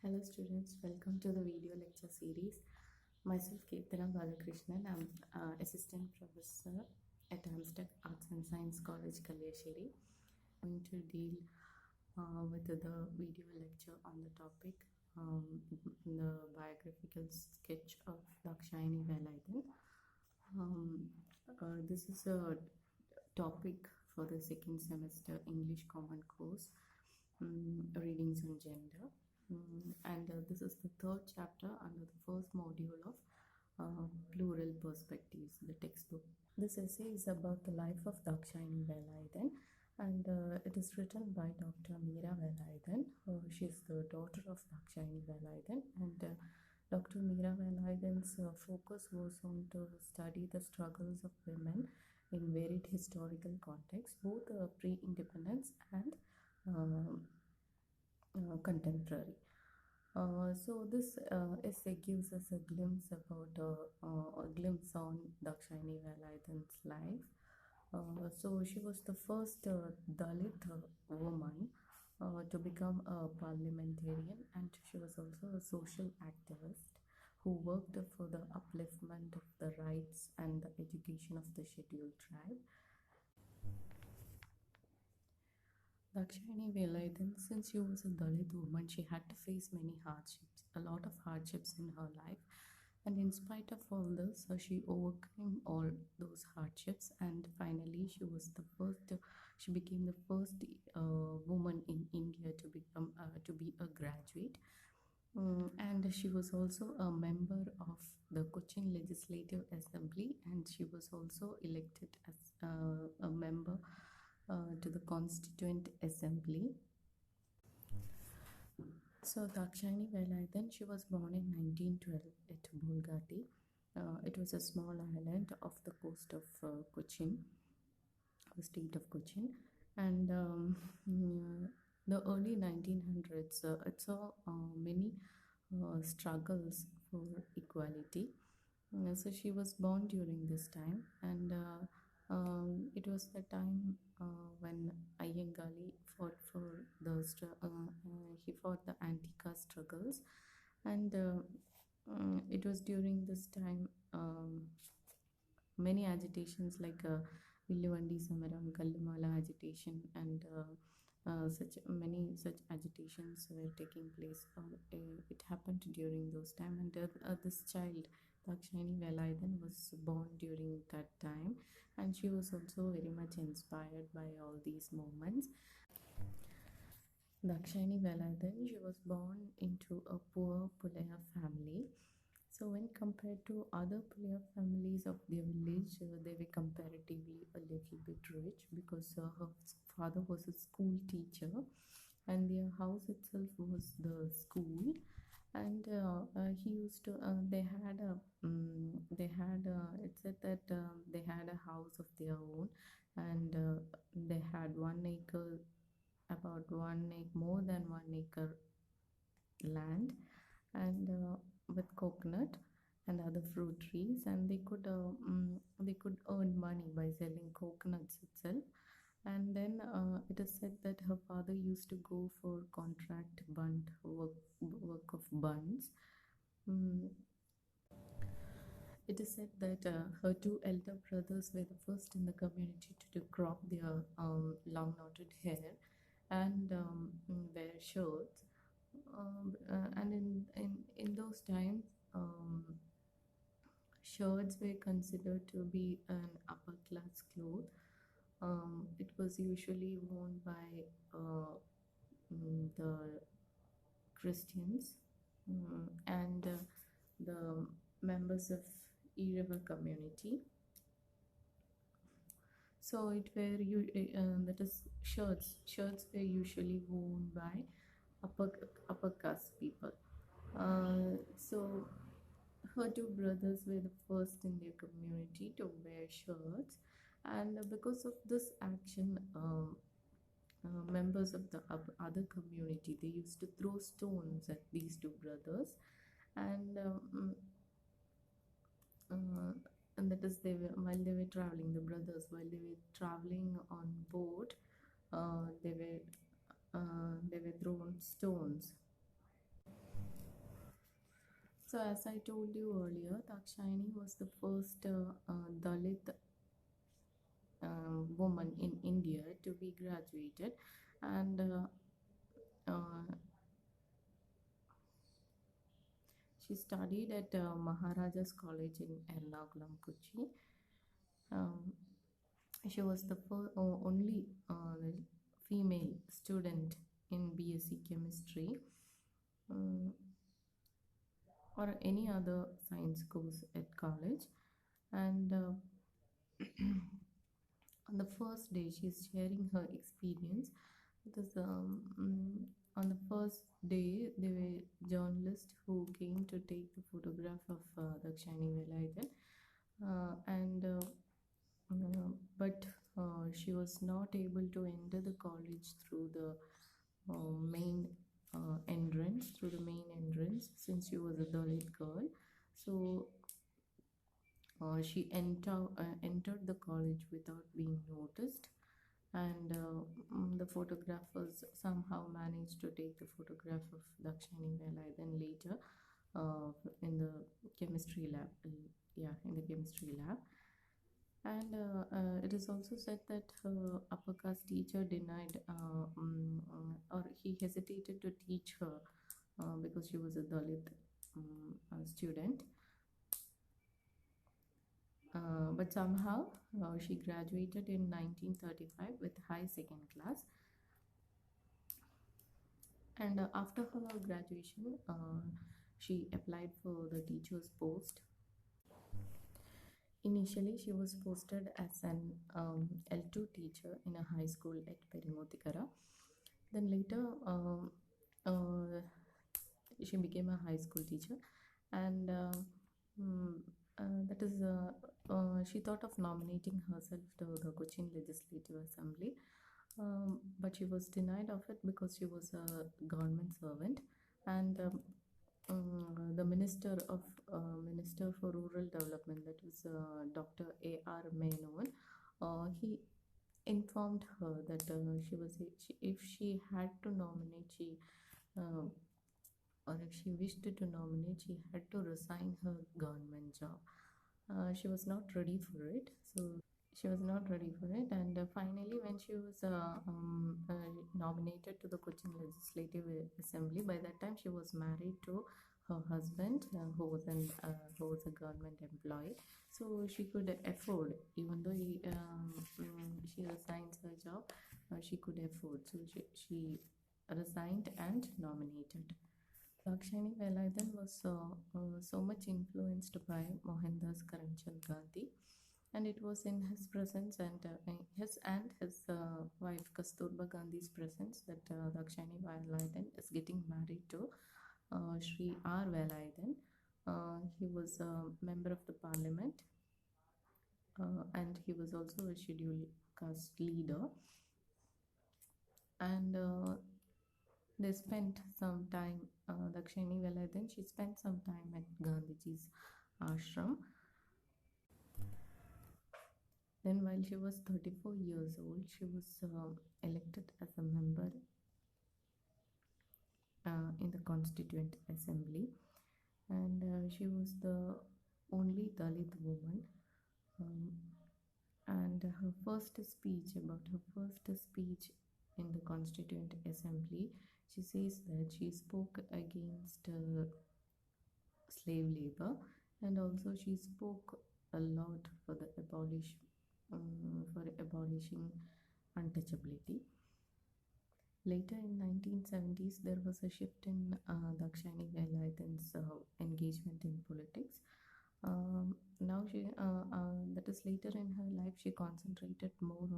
Hello students, welcome to the video lecture series. Myself Keerthana Balakrishnan. I'm Assistant Professor at AMSTECK Arts and Science College, KALLIASERY. I'm going to deal with the video lecture on the topic the biographical sketch of Dakshayani Velayudhan. This is a topic for the second semester English Common Course, Readings on Gender. And this is the third chapter under the first module of Plural Perspectives, the textbook. This essay is about the life of Dakshayani Velayudhan, and it is written by Dr. Meera Velayudhan. She is the daughter of Dakshayani Velayudhan, and Dr. Meera Velayudhan's focus was on to study the struggles of women in varied historical contexts, both pre-independence and contemporary. So this essay gives us a glimpse on Dakshayani Velayudhan's life. So she was the first Dalit woman to become a parliamentarian, and she was also a social activist who worked for the upliftment of the rights and the education of the scheduled tribe. Dakshayani Velayudhan, since she was a Dalit woman, she had to face a lot of hardships in her life. And in spite of all this, she overcame all those hardships, and finally she became the first woman in India to be a graduate. And she was also a member of the Cochin Legislative Assembly, and she was also elected as a member to the Constituent Assembly. So Dakshayani Velayudhan, she was born in 1912 at Bolgati. It was a small island off the coast of Cochin, the state of Cochin, and the early 1900s, it saw many struggles for equality. So she was born during this time, and it was the time when Iyengali fought for he fought the anti-caste struggles, and it was during this time many agitations like Villuvandi Samaram, Kallamala agitation, and such agitations were taking place. It happened during those time, and this child Dakshayani Velayudhan was born during that time, and she was also very much inspired by all these moments. Dakshayani Velayudhan, she was born into a poor Pulaya family. So when compared to other Pulaya families of their village, they were comparatively a little bit rich, because her father was a school teacher, and their house itself was the school. And he used to it said that they had a house of their own, and they had 1 acre, about 1 acre, more than 1 acre land, and with coconut and other fruit trees, and they could earn money by selling coconuts itself. And then it is said that her father used to go for contract work of buns. It is said that her 2 elder brothers were the first in the community to crop their long knotted hair and wear shirts. And in those times, shirts were considered to be an upper class cloth. It was usually worn by the Christians and the members of E-River community. So that is shirts were usually worn by upper caste people. So her 2 brothers were the first in their community to wear shirts, and because of this action, members of the other community, they used to throw stones at these 2 brothers, and that is while they were traveling, the brothers, while they were traveling on boat, they were thrown stones. So, as I told you earlier, Dakshayani was the first Dalit woman in India to be graduated, and uh, she studied at Maharaja's College in Ernakulam, Kochi. Um, she was the only female student in BSc Chemistry um, or any other science course at college. And on the first day, she's sharing her experience because on the first day, there were journalists who came to take the photograph of Dakshayani Velayudhan, and but she was not able to enter the college through the main through the main entrance, since she was a Dalit girl. So she entered the college without being noticed, and the photographers somehow managed to take the photograph of Dakshayani Velayudhan later in the chemistry lab. Yeah, in the chemistry lab. And it is also said that her upper caste teacher denied, or he hesitated to teach her because she was a Dalit student. But somehow she graduated in 1935 with high second class. And after her graduation, she applied for the teacher's post. Initially, she was posted as an L2 teacher in a high school at Perimotikara. Then later, she became a high school teacher, and mm, that is, she thought of nominating herself to the Cochin Legislative Assembly, but she was denied of it because she was a government servant, and the Minister for Rural Development, that was Dr. A.R. Menon, he informed her that if she had to nominate, uh, or if she wished to nominate, she had to resign her government job. She was not ready for it, and finally, when she was nominated to the Cochin Legislative Assembly, by that time she was married to her husband, who was a government employee, so she could afford, even though she resigns her job, she could afford, so she resigned and nominated. Dakshayani Velayudhan was so much influenced by Mohandas Karamchand Gandhi, and it was in his presence and his wife Kasturba Gandhi's presence that Dakshayani Velayudhan is getting married to Sri R. Velayudhan. He was a member of the parliament, and he was also a scheduled caste leader, and they spent some time, Dakshayani Velayudhan, she spent some time at Gandhiji's ashram. Then, while she was 34 years old, she was elected as a member in the Constituent Assembly, and she was the only Dalit woman. Um, and about her first speech in the Constituent Assembly, she says that she spoke against slave labor, and also she spoke a lot for the for abolishing untouchability. Later in 1970s, there was a shift in Dakshayani Velayudhan's engagement in politics. Now that is later in her life, she concentrated more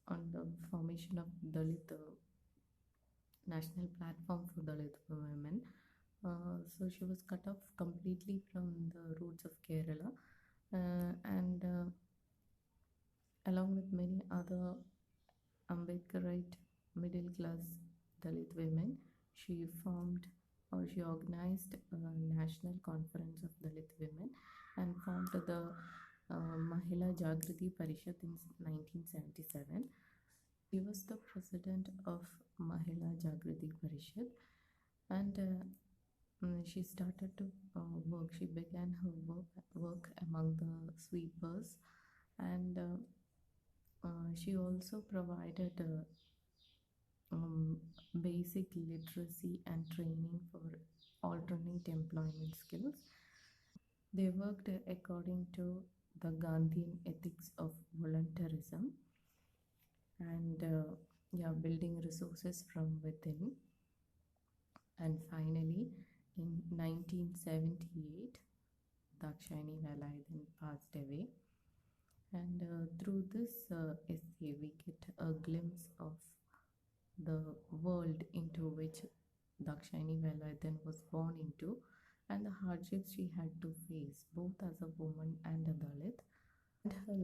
on the formation of Dalit National Platform for Dalit Women. So she was cut off completely from the roots of Kerala, and along with many other Ambedkarite middle class Dalit women, she organized a national conference of Dalit women and formed the Mahila Jagriti Parishad in 1977. She was the president of Mahila Jagriti Parishad, and She started to work. She began her work among the sweepers, and she also provided basic literacy and training for alternate employment skills. They worked according to the Gandhian ethics of voluntarism and yeah, building resources from within. And finally, in 1978, Dakshayani Velayudhan passed away. And through this essay, we get a glimpse of the world into which Dakshayani Velayudhan was born into and the hardships she had to face both as a woman and a Dalit. And her